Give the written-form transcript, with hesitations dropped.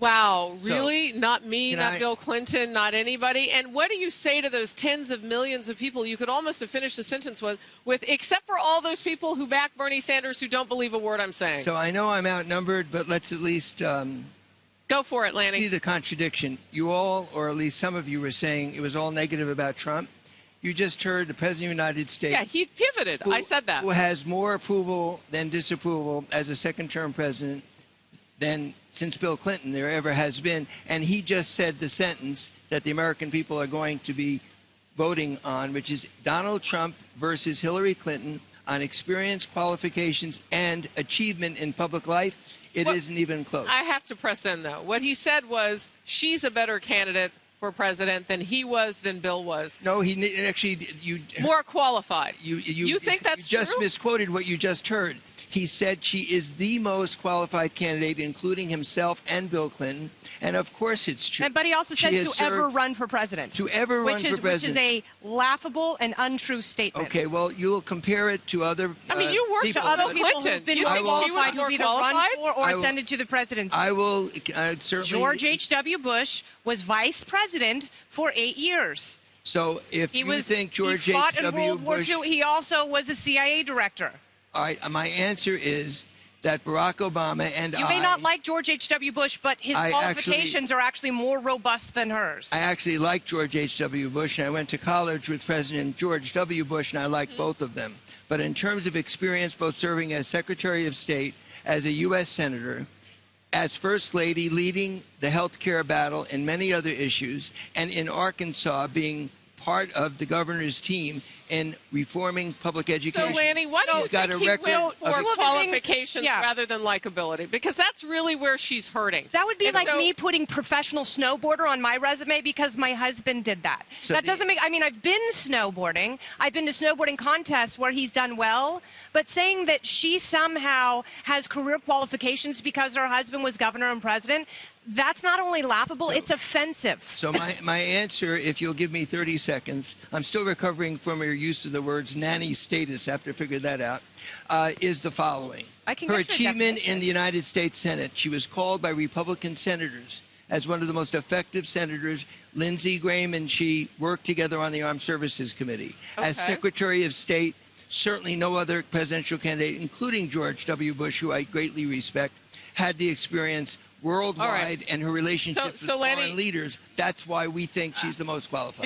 Wow, really? So, not me, not Bill Clinton, not anybody? And what do you say to those tens of millions of people? You could almost have finished the sentence with except for all those people who back Bernie Sanders who don't believe a word I'm saying. So I know I'm outnumbered, but let's at least go for it, Lanny. See the contradiction. You all, or at least some of you, were saying it was all negative about Trump. You just heard the President of the United States. Yeah, he pivoted. I said that. Who has more approval than disapproval as a second-term president than since Bill Clinton there ever has been. And he just said the sentence that the American people are going to be voting on, which is Donald Trump versus Hillary Clinton on experience, qualifications, and achievement in public life. It isn't even close. I have to press in, though. What he said was she's a better candidate for president than he was, than Bill was. No, he actually... More qualified. You think that's true? You just true? misquoted what you just heard. He said she is the most qualified candidate, including himself and Bill Clinton. And, of course, it's true. But he also said to ever run for president. To ever run for president. Which is a laughable and untrue statement. Okay, well, you'll compare it to other I mean, you worked people, to other people who've been more qualified, who've either run for or ascended to the presidency. I will certainly... George H.W. Bush was vice president for 8 years. So if you think George H.W. Bush... He fought in World War II. He also was a CIA director. All right, my answer is that Barack Obama and You may not like George H.W. Bush, but his qualifications are actually more robust than hers. I actually like George H.W. Bush, and I went to college with President George W. Bush, and I like both of them. But in terms of experience, both serving as Secretary of State, as a U.S. Senator, as First Lady, leading the health care battle and many other issues, and in Arkansas being part of the governor's team in reforming public education. So, Lanny, why do you think he went for qualifications rather than likability? Because that's really where she's hurting. That would be like me putting professional snowboarder on my resume because my husband did that. So that doesn't make... I mean, I've been snowboarding. I've been to snowboarding contests where he's done well. But saying that she somehow has career qualifications because her husband was governor and president, that's not only laughable, it's offensive. So my answer, if you'll give me 30 seconds, I'm still recovering from your use of the words nanny status, I have to figure that out, is the following. Her achievement in the United States Senate, she was called by Republican senators as one of the most effective senators. Lindsey Graham and she worked together on the Armed Services Committee. As Secretary of State, certainly no other presidential candidate, including George W. Bush, who I greatly respect, had the experience worldwide and her relationships with foreign leaders. That's why we think she's the most qualified.